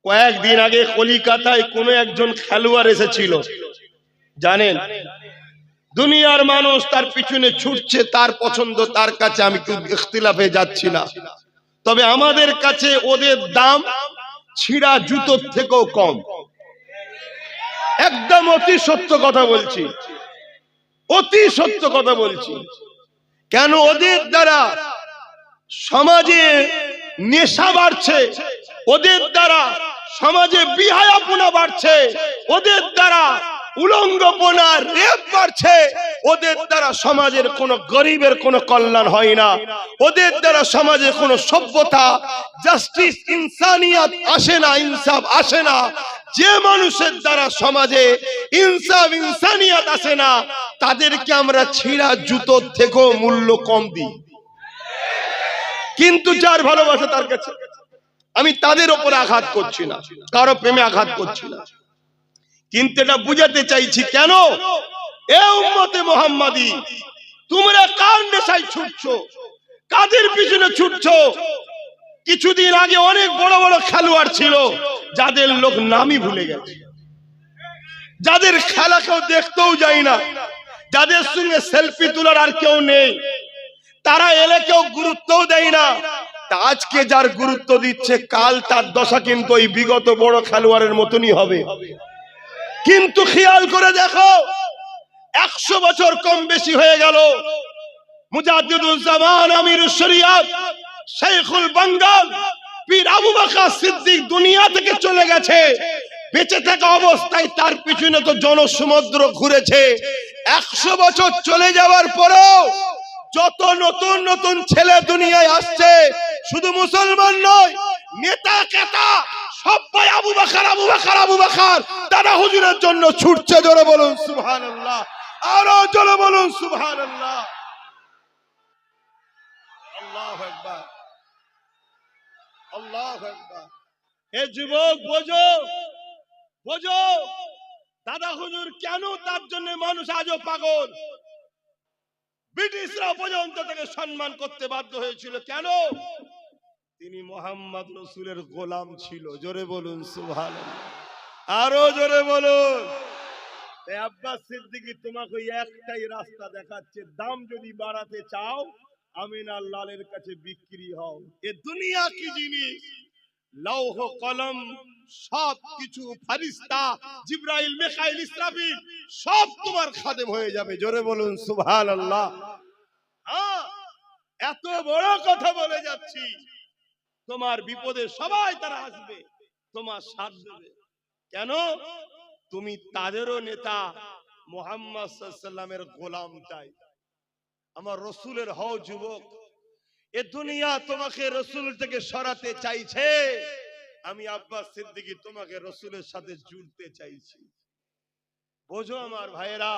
কয়েকদিন আগে কলিকাতায় কোনো একজন খেলোয়াড় এসেছিল, জানেন? দুনিয়ার মানুষ তার পিছনে ছুটছে, তার পছন্দ তার কাছে, আমি ইখতিলাফে যাচ্ছি না, তবে আমাদের কাছে ওদের দাম ছিঁড়া জুতোর থেকেও কম। একদম অতি সত্য কথা বলছি, অতি সত্য কথা বলছি। কেন? ওদের দ্বারা সমাজে নেশা বাড়ছে, ওদের দ্বারা সমাজে বিহায়াপনা বাড়ছে, ওদের দ্বারা উলঙ্গপনা রেপ বাড়ছে, ওদের দ্বারা সমাজের কোন গরিবের কোন কল্যাণ হয় না, ওদের দ্বারা সমাজে কোন সভ্যতা, জাস্টিস, ইনসানিয়াত আসে না, ইনসাফ আসে না। যে মানুষের দ্বারা সমাজে ইনসাফ, ইনসানিয়াত আসে না, তাদেরকে আমরা ছিঁড়া জুতোর থেকেও মূল্য কম দিই। কিন্তু যার ভালোবাসা তার কাছে, আমি তাদের উপরে আঘাত করছি না, কারো প্রেমে আঘাত করছি না, কিন্তু এটা বুঝাতে চাইছি কেন এ উম্মতে মুহাম্মাদি তোমরা কার নেশায় ছুটছো, কাদের পিছনে ছুটছো? কিছুদিন আগে অনেক বড় বড় খেলোয়াড় ছিল যাদের লোক নামই ভুলে গেছে, যাদের খেলা কেউ দেখতেও যায় না, যাদের সঙ্গে সেলফি তোলার আর কেউ নেই, তারা এলে কেউ গুরুত্বও দেয় না। আজকে যার গুরুত্ব দিচ্ছে, কাল তার দশা কিন্তু ওই বিগত বড় খেলোয়াড়ের মতনই হবে। কিন্তু খেয়াল করে দেখো, 100 বছর কম বেশি হয়ে গেল, মুজাদ্দিদুল জামান, আমিরুশ শরিয়াত, শেখুল বাঙ্গাল, পীর আবু বকর সিদ্দিক দুনিয়া থেকে চলে গেছে। বেঁচে থাকা অবস্থায় তার পিছনে তো জনসমুদ্র ঘুরেছে। 100 বছর চলে যাওয়ার পরেও যত নতুন নতুন ছেলে দুনিয়ায় আসছে, শুধু মুসলমান নয়, নেতা কেতা সবাই আবু বকর, আবু বকর, আবু বকর দাদা হুজুরের জন্য ছুটছে। জোরে বলুন সুবহানাল্লাহ, আরো জোরে বলুন সুবহানাল্লাহ। আল্লাহু আকবার, আল্লাহু আকবার। হে যুবক, বোঝো, বোঝো দাদা হুজুর কেন, তার জন্য মানুষ আজও পাগল। ব্রিটিশরা পর্যন্ত তাকে সম্মান করতে বাধ্য হয়েছিল, কেন? তিনি মুহাম্মদ রাসূলের গোলাম ছিল। জোরে বলুন সুবহানাল্লাহ, আরো জোরে বলুন। এই আব্বাস সিদ্দিকী তোমাকে একটাই রাস্তা দেখাচ্ছে, দাম যদি বাড়াতে চাও আমিনার লালের কাছে বিক্রি হও। এ দুনিয়া কি জিনিস, লৌহ কলম সব কিছু, ফেরেশতা জিবরাইল, মিকাইল, ইসরাফিল সব তোমার খাদেম হয়ে যাবে। জোরে বলুন সুবহানাল্লাহ। হ্যাঁ, এত বড় কথা বলে যাচ্ছি, তোমার বিপদে সবাই তারা আসবে, তোমার সাথ দেবে। কেন? তুমি তাদেরও নেতা, মুহাম্মদ সাল্লাল্লাহু আলাইহি ওয়াসাল্লামের গোলাম। চাই আমার রসুলের হও যুবক। এ দুনিয়া তোমাকে রসুল থেকে সরাতে চাইছে, আমি আব্বাস সিদ্দিকী তোমাকে রসুলের সাথে জুড়তে চাইছি। বোঝো আমার ভাইয়েরা,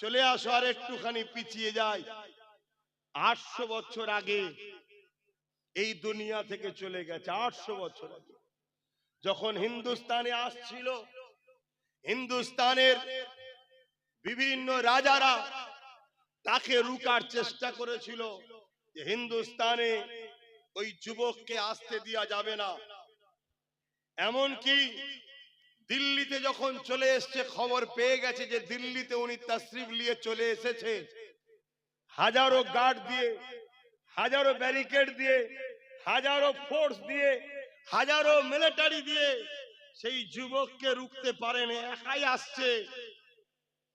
চলে আসো আর একটুখানি পিছিয়ে যাই। 800 বছর আগে এই দুনিয়া থেকে চলে গেছে। 800 বছর আগে যখন হিন্দুস্তানে আসছিল, হিন্দুস্তানের বিভিন্ন রাজারা তাকে রুকার চেষ্টা করেছিল যে হিন্দুস্তানে ওই যুবককে আসতে দেওয়া যাবে না। এমনকি দিল্লিতে যখন চলে এসেছে, খবর পেয়ে গেছে যে দিল্লিতে উনি তাশরিফ নিয়ে চলে এসেছে, হাজারো গার্ড দিয়ে, হাজারো ব্যারিকেড দিয়ে, হাজারো ফোর্স দিয়ে, হাজারো মিলিটারি দিয়ে সেই যুবককে রুখতে পারেনি। একাই আসছে,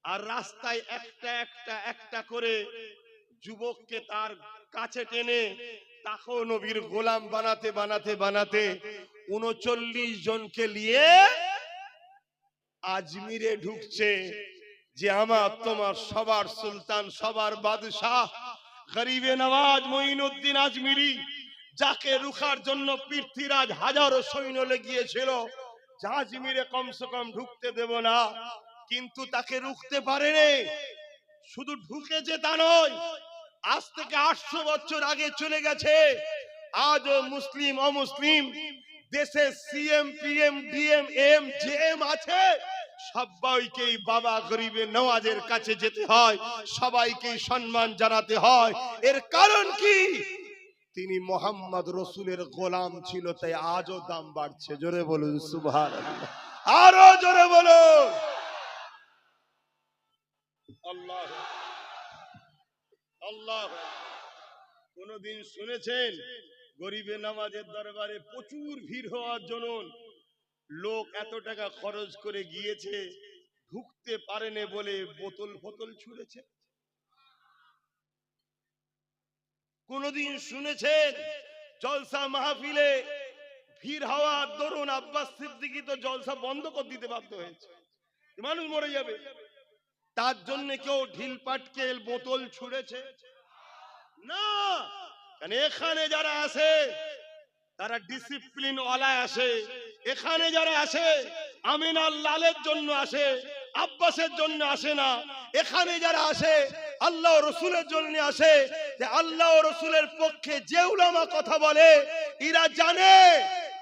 আর রাস্তায় একটা একটা একটা করে যুবককে তার কাছে টেনে তাকেও নবীর গোলাম বানাতে বানাতে বানাতে 39 জনকে নিয়ে আজমিরে ঢুকছে। যে আমার তোমার সবার সুলতান, সবার বাদশাহ, গরিবে নওয়াজ মঈনুদ্দিন আজমিরি, যাকে রুখার জন্য পৃথ্বীরাজ হাজারো সৈন্য লেগিয়েছিল, আজমিরে কমসে কম ঢুকতে দেব না, কিন্তু তাকে রুখতে পারেনি। শুধু ঢুকেছে তা নয়, আজ থেকে 800 বছর আগে চলে গেছে। আজও মুসলিম অমুসলিম দেশে CM, PM, DM, M, JM আছে, সবাইকেই বাবা গরিবে নওয়াজের কাছে যেতে হয়, সবাইকেই সম্মান জানাতে হয়। এর কারণ কি? তিনি মোহাম্মদ রসুলের গোলাম ছিল, তাই আজও দাম বাড়ছে। জোরে বলুন সুবহানাল্লাহ, আরো জোরে বলুন আল্লাহ আল্লাহ। কোনদিন শুনেছেন গরিবে নামাজের দরবারে প্রচুর ভিড় হওয়ার জন্য লোক এত টাকা খরচ করে গিয়েছে, ঢুকতে পারেনি বলে বোতল ফোতল ছুঁড়েছে? কোনদিন শুনেছেন জলসা মাহফিলে ভিড় হওয়ার দরুন আব্বাস সিদ্দিকী তো জলসা বন্ধ করে দিতে বাধ্য হয়েছে, মানুষ মরে যাবে, তার জন্য কেউ ঢিল পাটকেল বোতল ছুঁড়েছে? না, কারণ এখানে যারা আসে তারা ডিসিপ্লিন ওয়ালা আসে। এখানে যারা আসে আমিনার লালের জন্য আসে, আব্বাসের জন্য আসে না। এখানে যারা আসে আল্লাহ রসুলের জন্য আসে। যে আল্লাহ রসুলের পক্ষে যে উলামা কথা বলে এরা জানে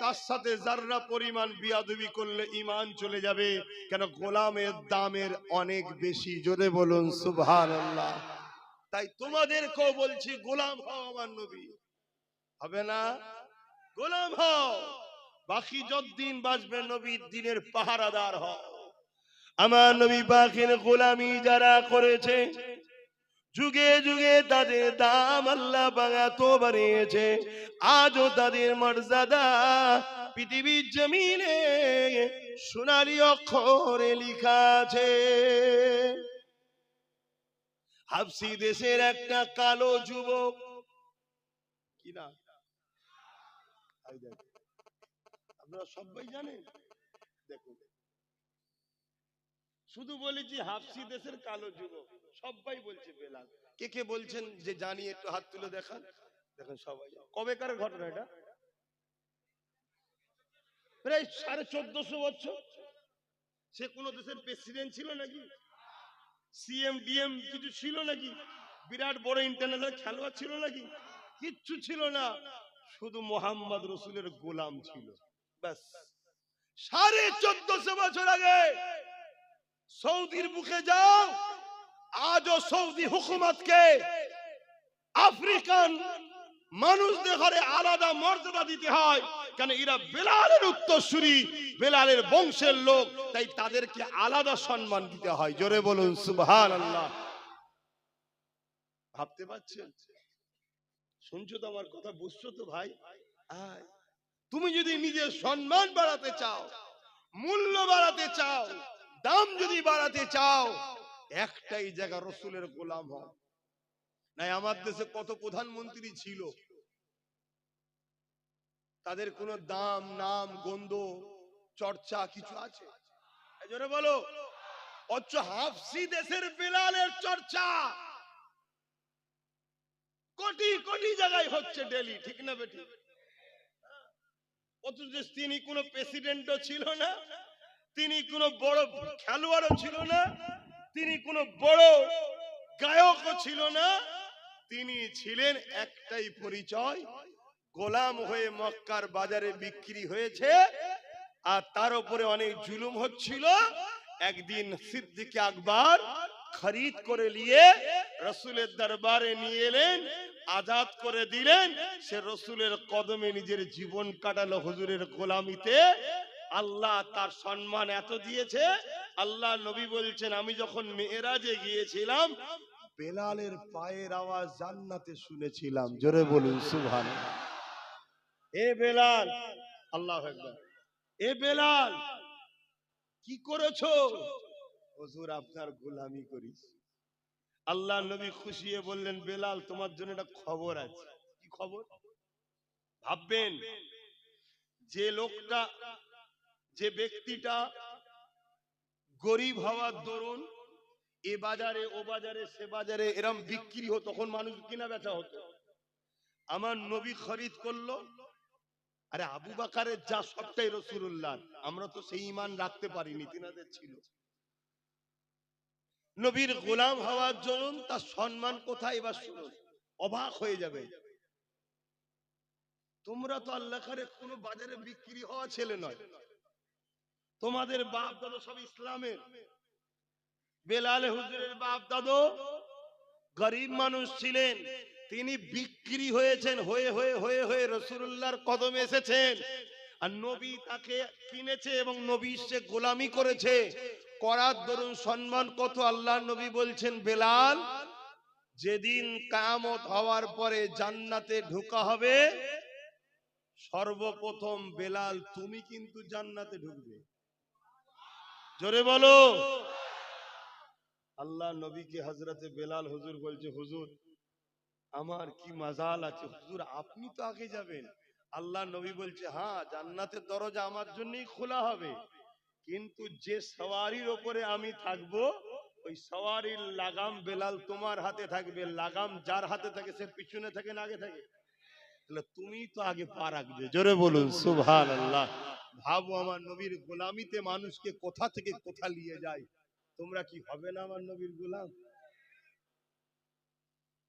তার সাথে যাররা পরিমাণ বিয়াদবি করলে ঈমান চলে যাবে, কেন গোলামের দামের অনেক বেশি। জোরে বলুন সুবহানাল্লাহ। তাই তোমাদেরকেও বলছি গোলাম হও আমার নবী, হবে না? গোলাম হও, বাকি যতদিন বাঁচবে নবীর দিনের পাহারাদার হও। আমার নবী পাকের গোলামি যারা করেছে যুগে যুগে তাদের দাম আল্লাহ পাক এত বাড়িয়েছে, আজও তাদের মর্যাদা পৃথিবীর জমিনে সোনালী অক্ষরে লেখা আছে। হাবশি দেশের একটা কালো যুবক, কি না আপনারা সবাই জানেন, দেখুন শুধু বলেছি হাবশি দেশের কালো যুবক, সবাই বলছে বেলাল। কে কে বলছেন যে জানি একটু হাত তুলে দেখান। দেখেন সবাই, কবেকার ঘটনা এটা? প্রায় 1450 বছর। সে কোন দেশের প্রেসিডেন্ট ছিল নাকি, সিএম ডিএম কিছু ছিল নাকি, বিরাট বড় ইন্টারন্যাশনাল খেলোয়াড় ছিল নাকি? কিচ্ছু ছিল না, শুধু মোহাম্মদ রসুলের গোলাম ছিল, ব্যাস। 1450 বছর আগে সৌদির বুকে যাও, আজও সৌদি হুকুমতকে আফ্রিকান মানুষদের ঘরে আলাদা মর্যাদা দিতে হয়, কেন এরা বেলালের উত্তরসূরি, বেলালের বংশের লোক, তাই তাদেরকে আলাদা সম্মান দিতে হয়। জোরে বলুন সুবহানাল্লাহ। ভাবতে পারছেন? শুনছো তো আমার কথা, বুঝছো তো ভাই? তুমি যদি নিজের সম্মান বাড়াতে চাও, মূল্য বাড়াতে চাও, দাম যদি বাড়াতে চাও, একটাই জায়গা রসুলের গোলাম হও। নাই আমার দেশে কত প্রধানমন্ত্রী ছিল, তাদের কোন দাম নাম গন্ধ চর্চা কিছু আছে? জোরে বলো। অথচ হাবশি দেশের বেলালের চর্চা কোটি কোটি জায়গায় হচ্ছে ডেলি, ঠিক না বেটি? অথচ তিনি কোন প্রেসিডেন্টও ছিল না, তিনি কোন বড় খেলোয়াড়ও ছিল না, তিনি কোন বড় গায়কও ছিল না, তিনি ছিলেন একটাই পরিচয়, গোলাম হয়ে মক্কার বাজারে বিক্রি হয়েছে, আর তার উপরে অনেক জুলুম হচ্ছিল। একদিন সিদ্দিক আকবর খরিদ করে নিয়ে রসুলের দরবারে নিয়ে এলেন, আজাদ করে দিলেন। সে রসুলের কদমে নিজের জীবন কাটালো হুজুরের গোলামিতে। আল্লাহ তার সম্মান এত দিয়েছে, আল্লাহ নবী বলছেন আমি যখন মেরাজে গিয়েছিলাম বেলালের পায়ের আওয়াজ জান্নাতে শুনেছিলাম। জোরে বলুন সুবহানাল্লাহ। এ বেলাল, আল্লাহু আকবার, এ বেলাল কি করেছো? হুজুর আপনার গোলামি করি। আল্লাহ নবী খুশি হয়ে বললেন বেলাল তোমার জন্য একটা খবর আছে। কি খবর? ভাববেন যে লোকটা, যে ব্যক্তিটা গরিব হওয়ার দরুন এ বাজারে ও বাজারে সে বাজারে এরম বিক্রি হতো, তখন মানুষ কিনা বেচা হতো, আমার নবী খরিদ করলো। আরে আবু বকরের যা সবটাই রাসূলুল্লাহ, আমরা তো সেই ঈমান রাখতে পারিনি, তিনাদের ছিল। নবীর গোলাম হওয়ার জন্য তার সম্মান কোথায়? এবার শুনুন, অবাক হয়ে যাবে। তোমরা তো আল্লাহ করে কোন বাজারে বিক্রি হওয়া ছেলে নয়, তোমাদের বাপ দাদা সব ইসলামের। বেলাল হুজুরের বাপ দাদু গরিব মানুষ ছিলেন, তিনি বিক্রি হয়েছেন, হয়ে হয়ে হয়ে হয়ে রাসূলুল্লাহর কদমে এসেছেন। আর নবী তাকে কিনেছে এবং নবী সে গোলামি করেছে, করার দরুন সম্মান কত। আল্লাহর নবী বলছেন, বেলাল, যেদিন কিয়ামত হওয়ার পরে জান্নাতে ঢোকা হবে, সর্বপ্রথম বেলাল তুমি কিন্তু জান্নাতে ঢুকবে। জোরে বলো। আল্লাহ নবীকে হযরতে বেলাল হুজুর বলছে, হুজুর আমার কি মাজাল আছে, হুজুর আপনি তো আগে যাবেন। আল্লাহ নবী বলছে, হ্যাঁ জান্নাতের দরজা আমার জন্যই খোলা হবে, কিন্তু যে সওয়ারির উপরে আমি থাকবো ওই সওয়ারির লাগাম বেলাল তোমার হাতে থাকবে। লাগাম যার হাতে থাকে সে পিছনে থাকে না আগে থাকে? তাহলে তুমি তো আগে পা রাখবে। জোরে বলুন সুবহানাল্লাহ। ভাবো আমার নবীর গোলামিতে মানুষকে কোথা থেকে কোথা নিয়ে যায়। তোমরা কি হবে না আমার নবীর গোলাম?